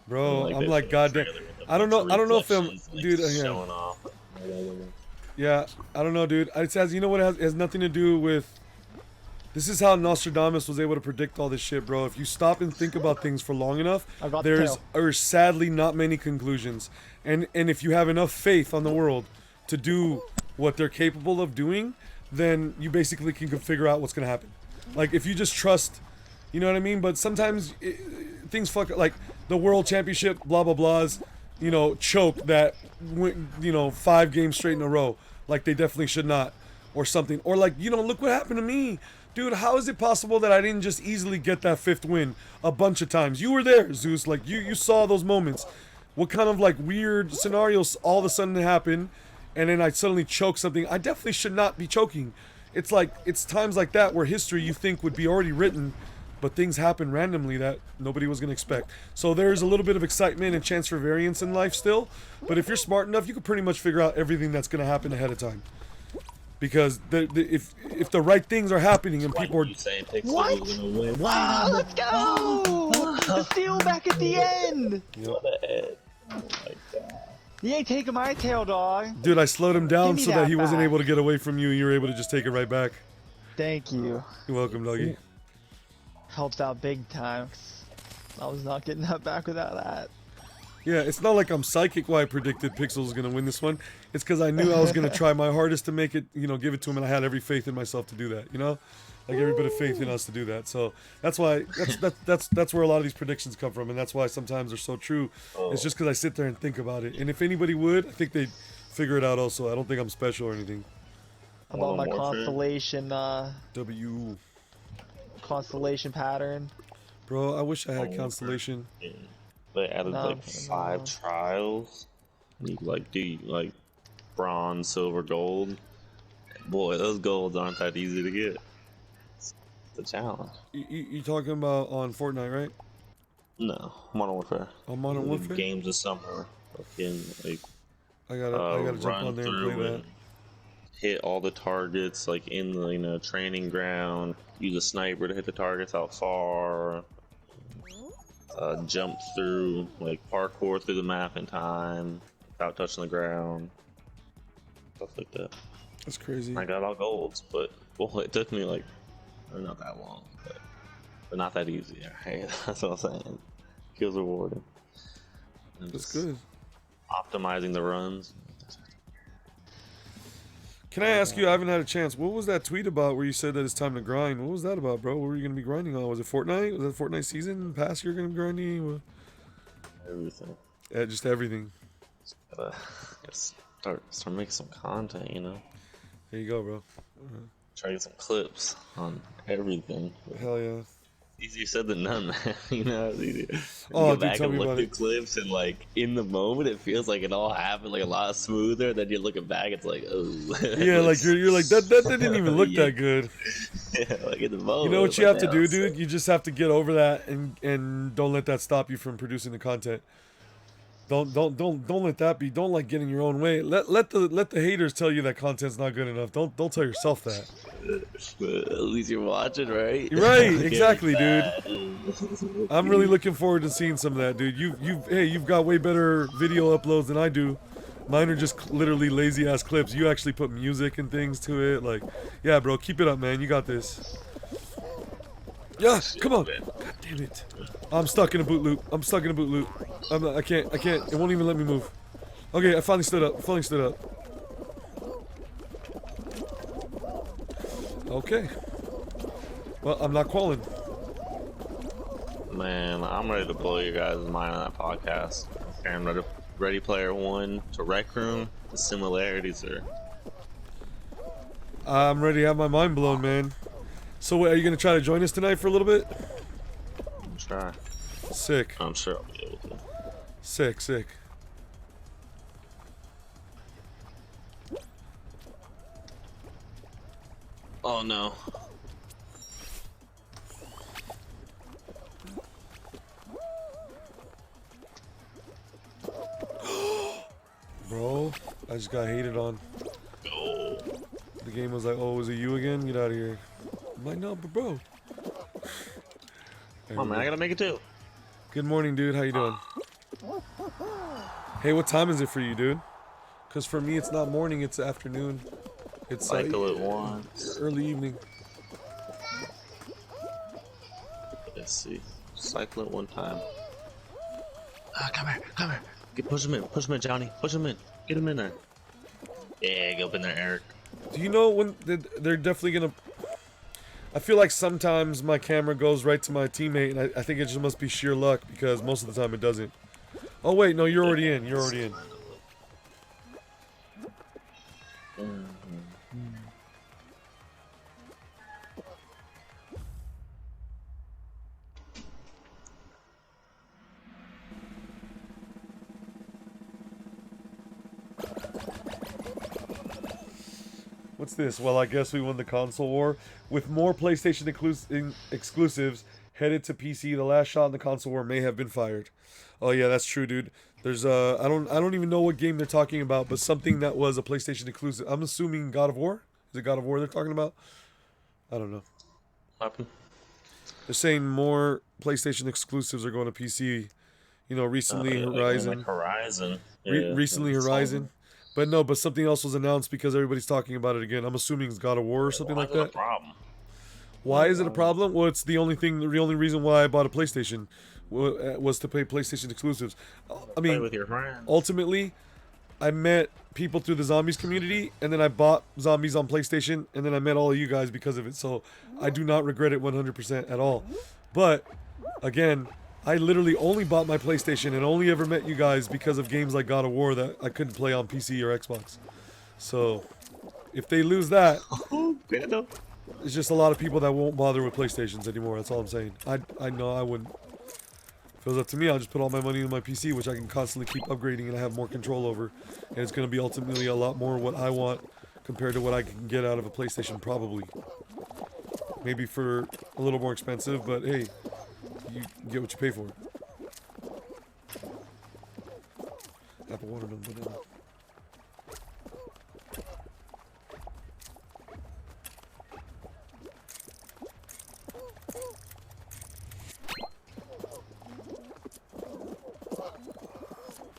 Bro, Like I'm that like, goddamn. I don't know if I'm, reflections, like, dude. Yeah. showing off. Yeah, I don't know, dude. It says, you know what? It has nothing to do with. This is how Nostradamus was able to predict all this shit, bro. If you stop and think about things for long enough, I got the there's tail. sadly not many conclusions. And if you have enough faith on the world to do what they're capable of doing, then you basically can figure out what's gonna happen. Like if you just trust, you know what I mean? But sometimes things fuck, like the world championship, blah blah blahs, you know, choke that, you know, 5 games straight in a row, like they definitely should not, or something. Or like, you know, look what happened to me. Dude, how is it possible that I didn't just easily get that 5th win a bunch of times? You were there, Zeus. Like, you saw those moments. What kind of, like, weird scenarios all of a sudden happen, and then I suddenly choke something? I definitely should not be choking. It's like, it's times like that where history you think would be already written, but things happen randomly that nobody was going to expect. So there's a little bit of excitement and chance for variance in life still, but if you're smart enough, you can pretty much figure out everything that's going to happen ahead of time. Because if the right things are happening and people are What? Wow, let's go! The steal back at the end. What the heck? Oh my god. You ain't taking my tail, dog. dude, I slowed him down Give me so that that he wasn't back. able to get away from you. You were able to just take it right back. Thank you. You're welcome, doggy. Helps out big time. I was not getting that back without that. Yeah, it's not like I'm psychic why I predicted Pixel was gonna win this one. It's because I knew I was gonna try my hardest to make it, you know, give it to him, and I had every faith in myself to do that. You know, like every bit of faith in us to do that. So that's why that's where a lot of these predictions come from, and that's why sometimes they're so true. It's just because I sit there and think about it. And if anybody would, I think they'd figure it out. Also, I don't think I'm special or anything. About my constellation, W, constellation pattern. bro. I wish I had Constellation. Yeah. They added No, like 5 trials. And you like do like bronze, silver, gold. Boy, those golds aren't that easy to get. It's a challenge. You talking about on Fortnite, right? No, Modern Warfare. On Modern Warfare? Games of summer. Fucking like I gotta jump run on there and through play that. hit all the targets like in the training ground. Use a sniper to hit the targets out far. Jump through, like parkour through the map in time without touching the ground. Stuff like that. That's crazy. I got all golds, but well, it took me like not that long, but not that easy. Right? That's what I'm saying. Feels rewarding. And That's just good. Optimizing the runs. Can I ask you, I haven't had a chance, what was that tweet about where you said that it's time to grind? What was that about, bro? What were you going to be grinding on? Was it Fortnite? Was that Fortnite season pass you're going to be grinding? What? Everything. Yeah, just everything. Gotta start making some content, There you go, bro. Try to get some clips on everything. Hell yeah. Easier said than done, man. It's easier. Oh, Go dude, back tell and me look about at it. clips, and like in the moment, it feels like it all happened like a lot smoother. Then you're looking back, it's like, oh. Yeah, like you're like that didn't even look Yeah. that good. Yeah, like in the moment. You know what it's you like, have to damn, do, dude? You just have to get over that and don't let that stop you from producing the content. Don't let that be. Don't like get in your own way. Let the haters tell you that content's not good enough. Don't tell yourself that. At least you're watching, right? You're right, Get exactly, dude. that. I'm really looking forward to seeing some of that, dude. You've got way better video uploads than I do. Mine are just literally lazy ass clips. You actually put music and things to it. Like, yeah, bro, keep it up, man. You got this. Yeah, come on. God damn it. I'm stuck in a boot loop. I can't. It won't even let me move. Okay, I finally stood up. Okay. Well, I'm not calling. Man, I'm ready to blow your guys' mind on that podcast. And Ready Player One to Rec Room, the similarities are. I'm ready to have my mind blown, man. So, wait, are you gonna try to join us tonight for a little bit? Try. Sick. I'm sure I'll be able to. Sick. Oh no. Bro, I just got hated on. Go. The game was like, oh, was it you again? Get out of here. I'm like, no, but bro. Come on, man, I gotta make it too. Good morning, dude. How you doing? Hey, what time is it for you, dude? Because for me, it's not morning, it's afternoon. It's Cycle it once. early evening. Let's see. Cycle it one time. Come here. Push him in, Johnny. Push him in. Get him in there. Yeah, get up in there, Eric. Do you know when they're definitely gonna... I feel like sometimes my camera goes right to my teammate, and I think it just must be sheer luck, because most of the time it doesn't. Oh wait, no, you're already in. What's this? Well, I guess we won the console war. With more PlayStation exclusives headed to PC, the last shot in the console war may have been fired. Oh yeah, that's true, dude. There's I don't even know what game they're talking about, but something that was a PlayStation exclusive. I'm assuming God of War. Is it God of War they're talking about? I don't know. What happened? They're saying more PlayStation exclusives are going to PC. You know, recently Horizon. Like Horizon. Recently Horizon. But something else was announced because everybody's talking about it again. I'm assuming it's God of War or something like that. A problem? Why is it a problem? Well, it's the only reason why I bought a PlayStation was to play PlayStation exclusives. I mean, Play with your friends. ultimately, I met people through the Zombies community, and then I bought Zombies on PlayStation, and then I met all of you guys because of it. So I do not regret it 100% at all. But again, I literally only bought my PlayStation and only ever met you guys because of games like God of War that I couldn't play on PC or Xbox. So if they lose that, it's just a lot of people that won't bother with PlayStations anymore. That's all I'm saying. I know I wouldn't. If it was up to me, I'll just put all my money into my PC, which I can constantly keep upgrading and I have more control over. And it's going to be ultimately a lot more what I want compared to what I can get out of a PlayStation, probably. Maybe for a little more expensive, but hey, you get what you pay for. Apple watermelon banana.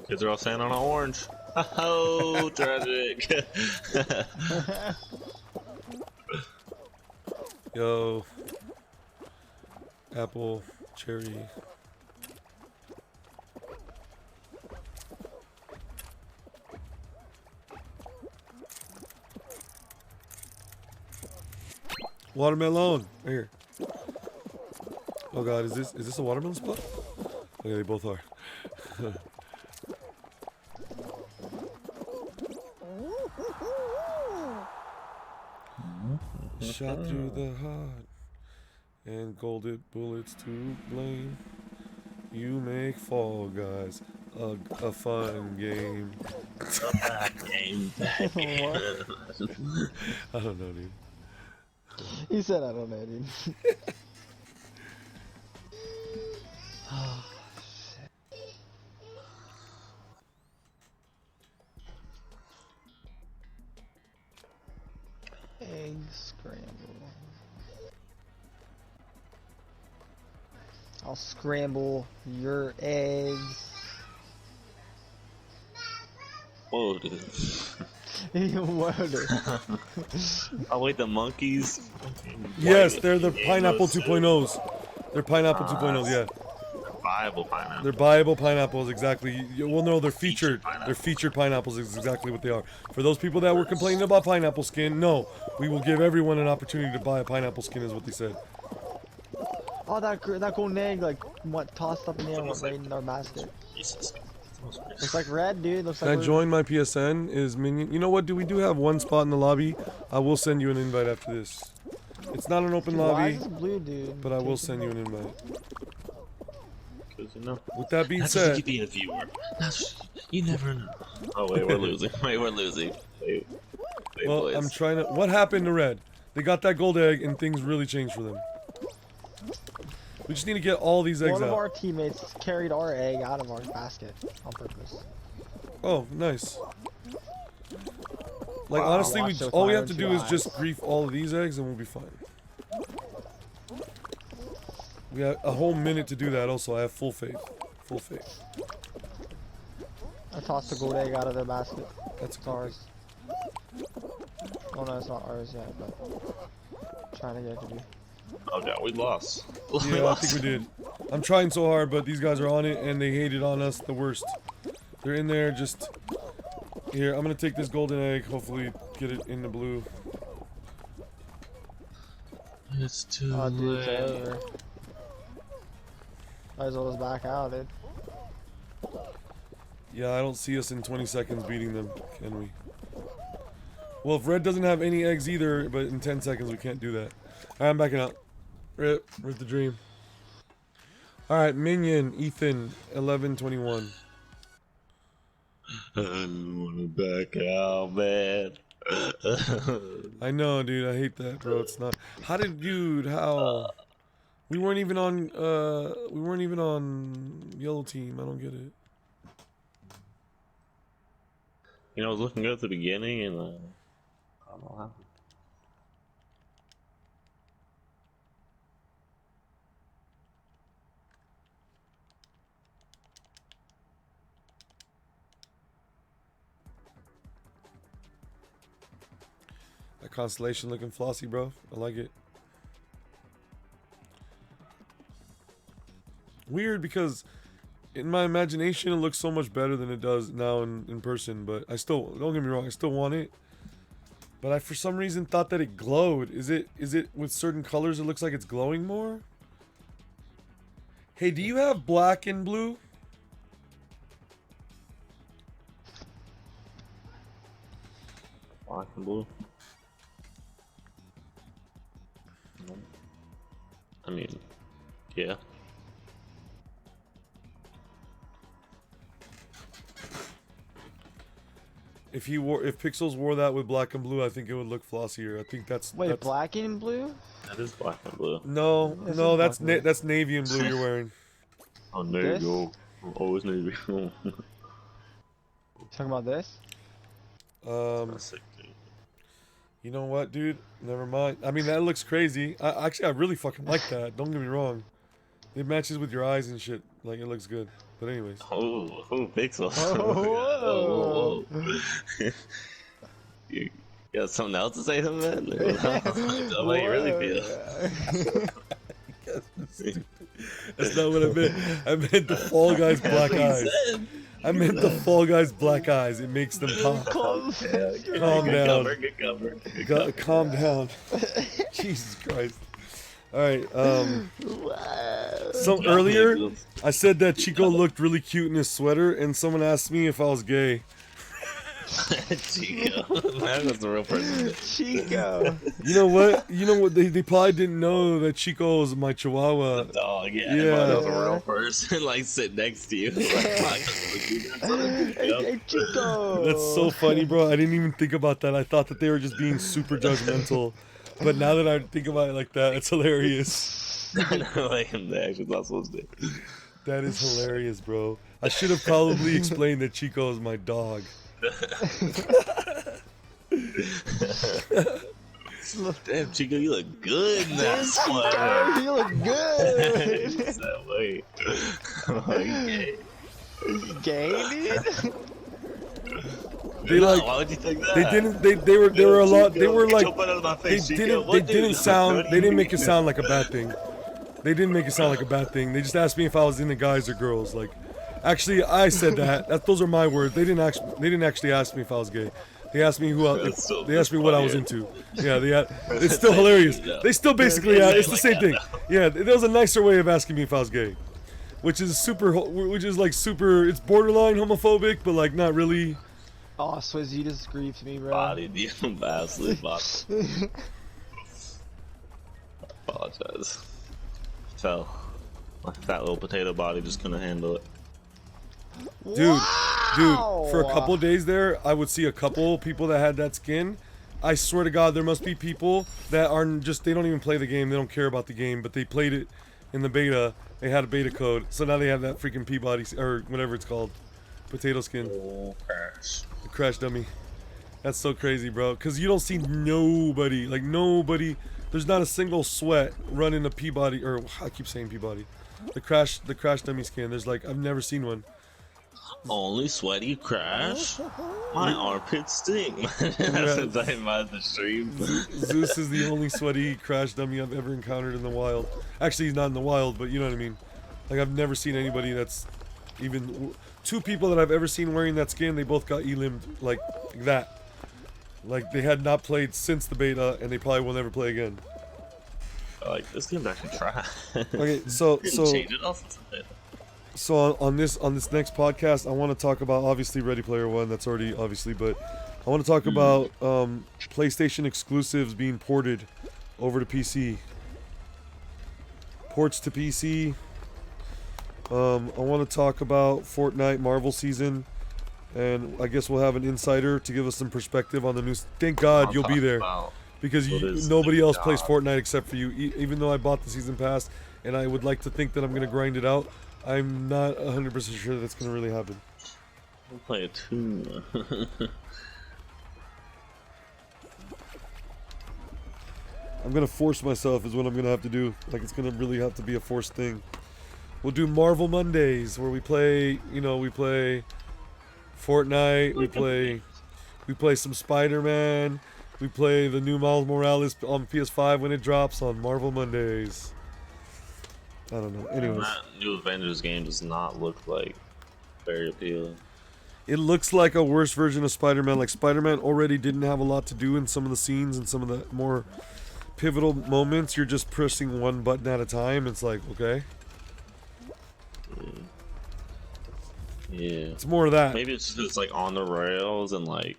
Kids are all standing on an orange. Oh, tragic. Yo. Apple, cherry. Watermelon. Right here. Oh god, is this a watermelon spot? Oh yeah, they both are. Shot through the heart and golden bullets to blame. You make Fall Guys a fun game. I don't know, dude. He said I don't know, dude. Oh, shit. Egg scramble. I'll scramble your eggs. Whoa, dude. Whoa, dude. Oh wait, the monkeys? Yes, they're the pineapple 2.0s. They're pineapple 2.0s, yeah. Viable pineapple. They're buyable pineapples, exactly. Well, no, they're featured. They're featured pineapples is exactly what they are. For those people that were complaining about pineapple skin, no. We will give everyone an opportunity to buy a pineapple skin is what they said. Oh, that golden egg, like, what, tossed up in the air and went right in our basket. Jesus. Looks like red, dude. Looks like Can I join my PSN? Is Minion? You know what? We do have one spot in the lobby. I will send you an invite after this. It's not an open Dude, why lobby, is this blue, dude? but I will send you an invite. You know. With that being That's said, you being a viewer. You never know. Oh wait, we're losing. Wait, we're losing. Wait, well, boys. I'm trying to. What happened to Red? They got that gold egg, and things really changed for them. We just need to get all these eggs One of out. our teammates carried our egg out of our basket on purpose. Oh, nice. Like Wow, honestly, watch those all we have fire to with do your is just eyes. grief all of these eggs, and we'll be fine. We have a whole minute to do that. Also, I have full faith. Full faith. I tossed the gold egg out of their basket. That's It's ours. Oh no, it's not ours yet, but trying to get it to be. Oh no, we lost. Yeah, I think we did. I'm trying so hard, but these guys are on it, and they hate it on us the worst. They're in there just... Here, I'm gonna take this golden egg, hopefully get it in the blue. It's too Oh, dude, it's late. over. Might as well just back out, dude. Yeah, I don't see us in 20 seconds beating them, can we? Well, if Red doesn't have any eggs either, but in 10 seconds we can't do that. Alright, I'm backing out. Rip the dream. Alright, Minion, Ethan, 1121. I don't wanna back out, man. I know, dude, I hate that, bro. It's not... How did... Dude, how... We weren't even on yellow team. I don't get it. You know, I was looking good at the beginning, and I don't know what happened. That constellation looking flossy, bro. I like it. Weird because in my imagination it looks so much better than it does now in person, but I still, don't get me wrong, I still want it. But I for some reason thought that it glowed. Is it with certain colors it looks like it's glowing more? Hey, do you have black and blue? Black and blue. No. I mean, yeah. If Pixels wore that with black and blue, I think it would look flossier. I think that's... Wait, that's, black and blue? That is black and blue. No, This no, is that's black and blue. that's navy and blue you're wearing. Oh, there This? you go. Always navy. Talking about this? That's sick, dude. You know what, dude? Never mind. I mean, that looks crazy. I really fucking like that. Don't get me wrong. It matches with your eyes and shit. Like, it looks good. But anyways. Oh, pixels. Oh, Whoa. You got something else to say to him, man? How about you really feel? That's not what I meant. I meant the Fall Guys black eyes. I meant the Fall Guys black eyes. It makes them pop. Calm down. Good cover. Calm down. Jesus Christ. All right. So earlier, I said that Chico looked really cute in his sweater, and someone asked me if I was gay. Chico, man, that's the real person. Chico. You know what? They probably didn't know that Chico was my Chihuahua. The dog, yeah. Yeah. That was a real person, like sit next to you. Hey, Chico. That's so funny, bro. I didn't even think about that. I thought that they were just being super judgmental. But now that I think about it like that, it's hilarious. Like they actually not supposed to. That is hilarious, bro. I should have probably explained that Chico is my dog. Damn, Chico, you look good in that Chico, sweater. you look good. It's that way. Okay. Gay, dude? They like. Why would you think that? They didn't. They were a lot. They were like. They They didn't sound. They didn't make it sound like a bad thing. They didn't make it sound like a bad thing. They just asked me if I was into guys or girls. Like, actually, I said that. Those are my words. They didn't actually ask me if I was gay. They asked me they asked me what I was into. Yeah, it's still hilarious. They still basically, it's the same thing. Yeah, there was a nicer way of asking me if I was gay, which is like super. It's borderline homophobic, but like not really. Oh, Swizz, you just grieved me, bro. Bodied you, vastly bodied. Apologize. Tell. My fat little potato body just couldn't handle it. Dude, for a couple days there, I would see a couple people that had that skin. I swear to God, there must be people that are just, they don't even play the game, they don't care about the game, but they played it in the beta, they had a beta code, so now they have that freaking Peabody, or whatever it's called, potato skin. Oh, crash. The crash dummy. That's so crazy, bro, because you don't see nobody, like nobody, there's not a single sweat running a Peabody, or I keep saying Peabody, the crash dummy skin, there's like, I've never seen one. Only sweaty crash. My armpits stink. That's what I'm talking about the stream. Zeus is the only sweaty crash dummy I've ever encountered in the wild. Actually, he's not in the wild, but you know what I mean. Like, I've never seen anybody that's even... Two people that I've ever seen wearing that skin, they both got elimed like that. Like, they had not played since the beta, and they probably will never play again. Like, this game's actually trash. Okay, so... Change it off the beta. So on this next podcast, I want to talk about obviously Ready Player One. That's already obviously, but I want to talk about PlayStation exclusives being ported over to PC. Ports to PC. I want to talk about Fortnite Marvel season, and I guess we'll have an insider to give us some perspective on the news. Thank God you'll be there, because nobody else plays Fortnite except for you. Even though I bought the season pass, and I would like to think that I'm gonna grind it out. I'm not 100% sure that's going to really happen. I'll play it too. I'm going to force myself is what I'm going to have to do. Like, it's going to really have to be a forced thing. We'll do Marvel Mondays where we play, we play Fortnite, we play some Spider-Man, we play the new Miles Morales on PS5 when it drops on Marvel Mondays. I don't know. Anyways, that new Avengers game does not look like very appealing. It looks like a worse version of Spider-Man. Like, Spider-Man already didn't have a lot to do in some of the scenes and some of the more pivotal moments. You're just pressing one button at a time. It's like, okay. Yeah. It's more of that. Maybe it's just 'cause it's like on the rails and like,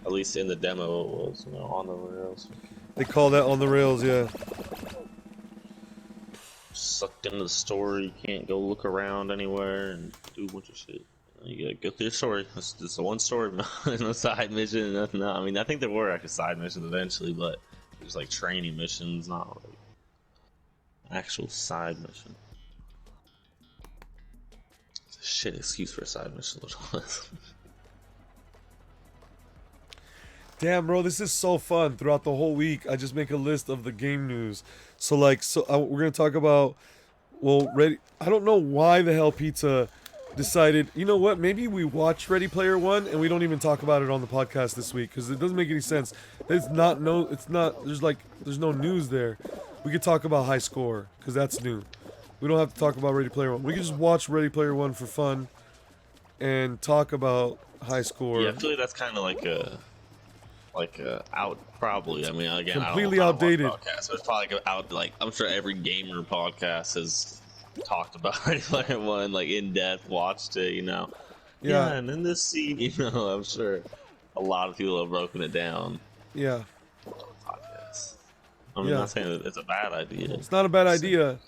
at least in the demo it was, on the rails. They call that on the rails, yeah. Sucked into the story, can't go look around anywhere and do a bunch of shit. You gotta go through the story. It's just a one story, no side mission, nothing. I mean, I think there were actually side missions eventually, but it was like training missions, not like actual side mission. It's a shit excuse for a side mission. Damn, bro, this is so fun. Throughout the whole week, I just make a list of the game news. So like, we're gonna talk about. Well, ready. I don't know why the hell Pizza decided. You know what? Maybe we watch Ready Player One and we don't even talk about it on the podcast this week because it doesn't make any sense. It's not. No, it's not. There's no news there. We could talk about High Score because that's new. We don't have to talk about Ready Player One. We can just watch Ready Player One for fun and talk about High Score. Yeah, I feel like that's kind of like out probably. I mean, again, Completely I don't outdated. podcast, but it's probably like out. Like I'm sure every gamer podcast has talked about Ready Player One, like in depth, watched it. You know. Yeah. And in this scene, you know, I'm sure a lot of people have broken it down. Yeah. Podcasts. I'm Yeah. not saying that it's a bad idea. It's not a bad idea.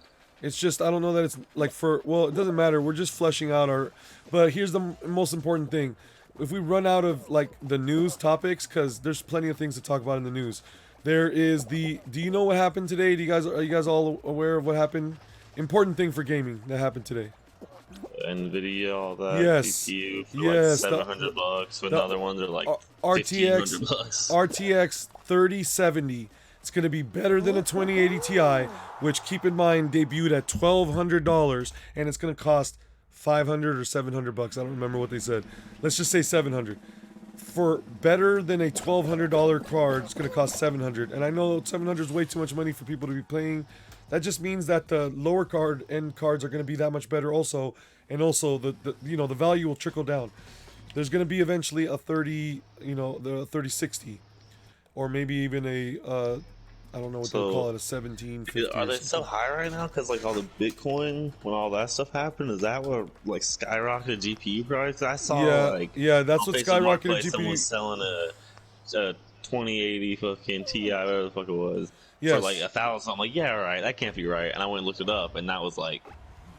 It's just I don't know that it's like well, it doesn't matter. We're just fleshing out our. But here's the most important thing: if we run out of like the news topics, because there's plenty of things to talk about in the news. There is the. Do you know what happened today? Are you guys all aware of what happened? Important thing for gaming that happened today. NVIDIA, all that. Yes. GPU for Yes, like $700. When the other ones are like RTX $1,500. RTX 3070. It's going to be better than a 2080 Ti, which keep in mind debuted at $1,200, and it's going to cost 500 or 700 bucks. I don't remember what they said. Let's just say 700. For better than a $1,200 card, it's going to cost 700. And I know 700 is way too much money for people to be playing. That just means that the lower end cards are going to be that much better also, and also the value will trickle down. There's going to be eventually a 30, the 3060, or maybe even a I don't know what they'll call it, a 1750. Are they so high right now? Because like all the Bitcoin, when all that stuff happened, is that what like skyrocketed GPU prices? I saw that's what skyrocketed GPU. Someone was selling a 2080 fucking Ti, whatever the fuck it was, yes, for like 1,000. I'm like, yeah, all right, that can't be right. And I went and looked it up, and that was like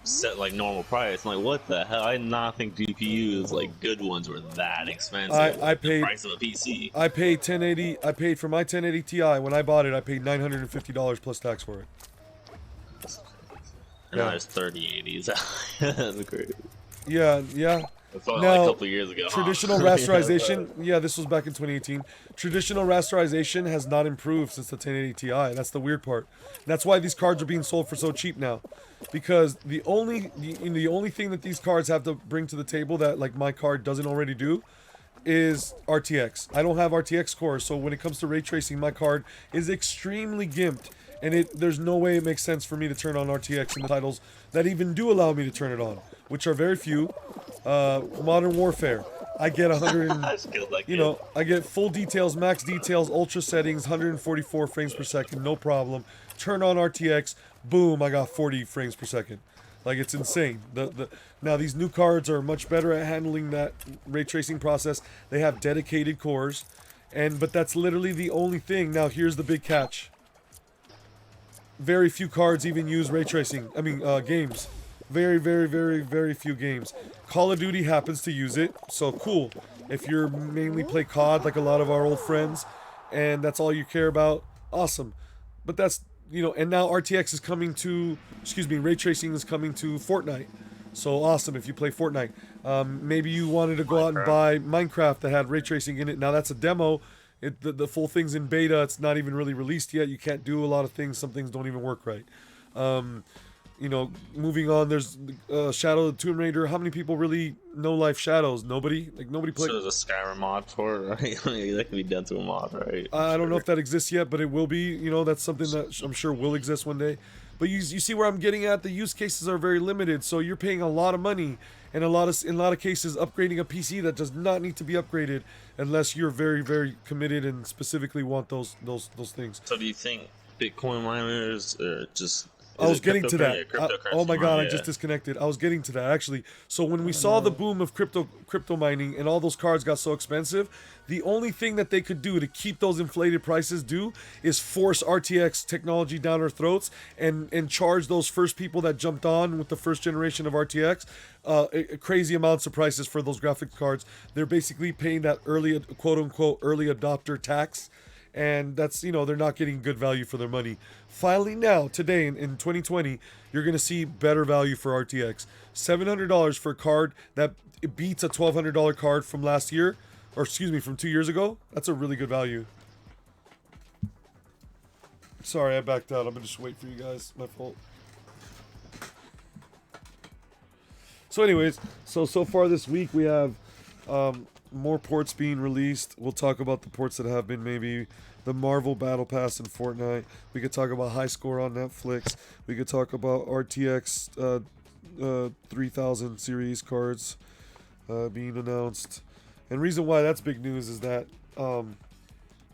set like normal price. I'm like, what the hell? I did not think GPUs, like good ones, were that expensive. I paid the price of a PC. I paid 1080. I paid for my 1080 Ti when I bought it. I paid $950 plus tax for it. And now there's 3080s. That's crazy. Yeah. That's only Now, like a couple years ago. Traditional rasterization, this was back in 2018. Traditional rasterization has not improved since the 1080 Ti. That's the weird part. That's why these cards are being sold for so cheap now, because the only thing that these cards have to bring to the table that like my card doesn't already do is RTX. I don't have RTX cores, so when it comes to ray tracing, my card is extremely gimped, and there's no way it makes sense for me to turn on RTX in the titles that even do allow me to turn it on, which are very few. Modern Warfare, I get 100, I get full details, max details, ultra settings, 144 frames per second, no problem. Turn on RTX, boom, I got 40 frames per second. Like, it's insane. Now these new cards are much better at handling that ray tracing process. They have dedicated cores, but that's literally the only thing. Now here's the big catch. Very few cards even use ray tracing. Games. Very, very, very, very few games. Call of Duty happens to use it, so cool. If you're mainly play COD like a lot of our old friends, and that's all you care about, awesome. But that's, and now RTX is coming to, ray tracing is coming to Fortnite. So awesome if you play Fortnite. Maybe you wanted to go out and buy Minecraft that had ray tracing in it. Now that's a demo. The full thing's in beta. It's not even really released yet. You can't do a lot of things. Some things don't even work right. Moving on, there's Shadow of the Tomb Raider. How many people really know Life Shadows? Nobody? Like, nobody plays. So there's a Skyrim mod for it, right? That can be done to a mod, right? I don't know if that exists yet, but it will be. That's something that I'm sure will exist one day. But you see where I'm getting at? The use cases are very limited, so you're paying a lot of money, and in a lot of cases, upgrading a PC that does not need to be upgraded unless you're very, very committed and specifically want those things. So do you think Bitcoin miners are just... I was getting to that. Oh my god, yeah. I just disconnected. I was getting to that actually. So when we saw the boom of crypto mining and all those cards got so expensive, the only thing that they could do to keep those inflated prices is force RTX technology down our throats and charge those first people that jumped on with the first generation of RTX crazy amounts of prices for those graphics cards. They're basically paying that early, quote unquote, early adopter tax. And that's, they're not getting good value for their money. Finally now, today in 2020, you're going to see better value for RTX. $700 for a card that beats a $1,200 card from last year. or excuse me, from 2 years ago, that's a really good value. Sorry, I backed out. I'm gonna just wait for you guys. My fault. So anyways, so far this week we have more ports being released. We'll talk about the ports that have been, maybe the Marvel Battle Pass in Fortnite. We could talk about High Score on Netflix. We could talk about RTX 3000 series cards being announced. And reason why that's big news is that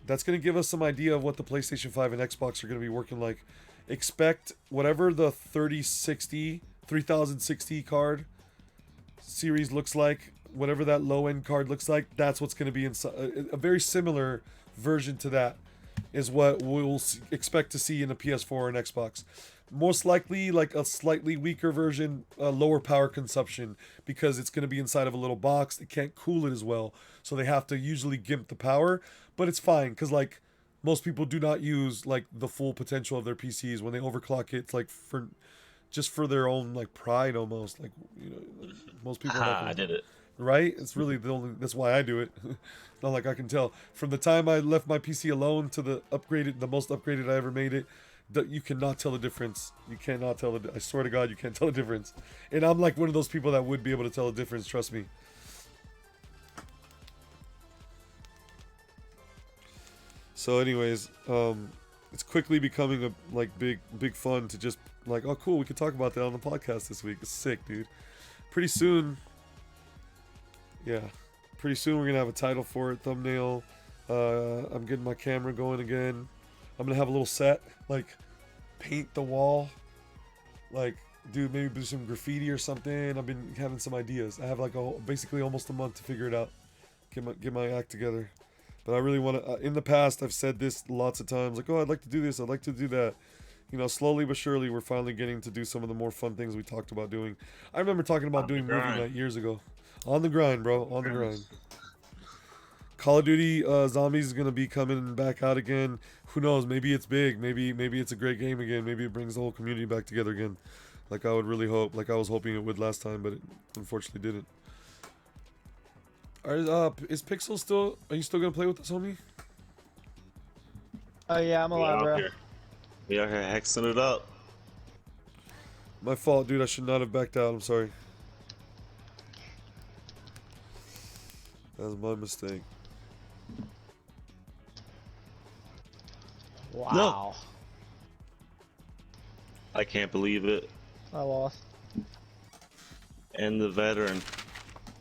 that's going to give us some idea of what the PlayStation 5 and Xbox are going to be working like. Expect whatever the 3060 card series looks like, whatever that low-end card looks like, that's what's going to be inside. A very similar version to that is what we'll expect to see in a PS4 and Xbox. Most likely like a slightly weaker version, lower power consumption, because it's going to be inside of a little box. They can't cool it as well, so they have to usually gimp the power, but it's fine because like most people do not use like the full potential of their PCs. When they overclock it, it's like just for their own like pride almost. Like, you know, most people are not gonna, I did it. right? It's really the only, that's why I do it. Not like I can tell. From the time I left my PC alone to the most upgraded I ever made it, you cannot tell the difference. You cannot tell I swear to God, you can't tell the difference. And I'm like one of those people that would be able to tell the difference, trust me. So anyways, it's quickly becoming a like big fun to just like, oh cool, we could talk about that on the podcast this week. It's sick, dude. Pretty soon, yeah, pretty soon we're gonna have a title for it, thumbnail. I'm getting my camera going again. I'm gonna have a little set, like paint the wall, like dude, maybe do some graffiti or something. I've been having some ideas. I have like basically almost a month to figure it out, get my act together. But I really want to. In the past, I've said this lots of times, like, oh, I'd like to do this, I'd like to do that. You know, slowly but surely, we're finally getting to do some of the more fun things we talked about doing. I remember talking about doing movie night years ago. On the grind, bro. On the grind. Call of Duty Zombies is gonna be coming back out again. Who knows? Maybe it's big. Maybe it's a great game again. Maybe it brings the whole community back together again. Like I would really hope. Like I was hoping it would last time, but it unfortunately didn't. Is Pixel still? Are you still gonna play with us, homie? Oh yeah, I'm alive, bro. We out here hexing it up. My fault, dude. I should not have backed out. I'm sorry. That was my mistake. Wow. No. I can't believe it. I lost. And the veteran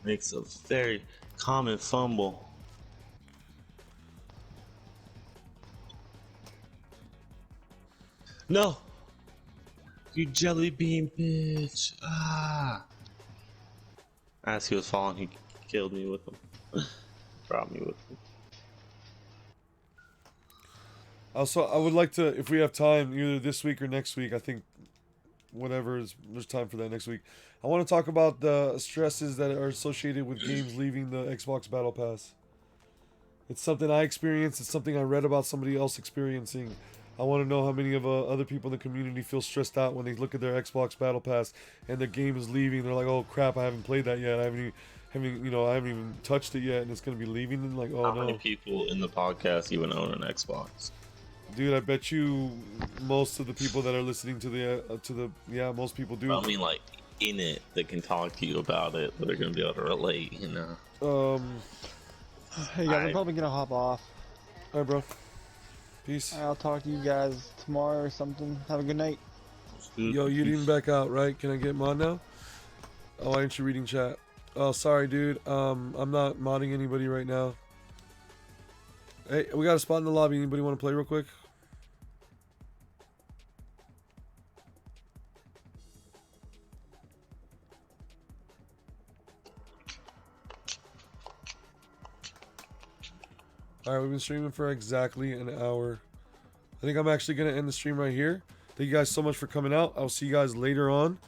makes a very common fumble. No! You jelly bean bitch! Ah! As he was falling, he killed me with him. Brought me with him. Also, I would like to, if we have time, either this week or next week, I think whatever is, there's time for that next week. I want to talk about the stresses that are associated with games leaving the Xbox Battle Pass. It's something I experienced. It's something I read about somebody else experiencing. I want to know how many of other people in the community feel stressed out when they look at their Xbox Battle Pass and their game is leaving. They're like, "Oh crap, I haven't played that yet. I haven't even touched it yet, and it's gonna be leaving." And like, oh no. How many people in the podcast even own an Xbox? Dude, I bet you most of the people that are listening to the yeah, most people do. I mean, like in it that can talk to you about it, that are gonna be able to relate, you know. Hey guys, I'm probably gonna hop off. Alright, bro. Peace. I'll talk to you guys tomorrow or something. Have a good night. Yo, you didn't back out, right? Can I get mod now? Oh, why aren't you reading chat? Oh, sorry, dude. I'm not modding anybody right now. Hey, we got a spot in the lobby. Anybody want to play real quick? Alright, we've been streaming for exactly an hour. I think I'm actually going to end the stream right here. Thank you guys so much for coming out. I'll see you guys later on.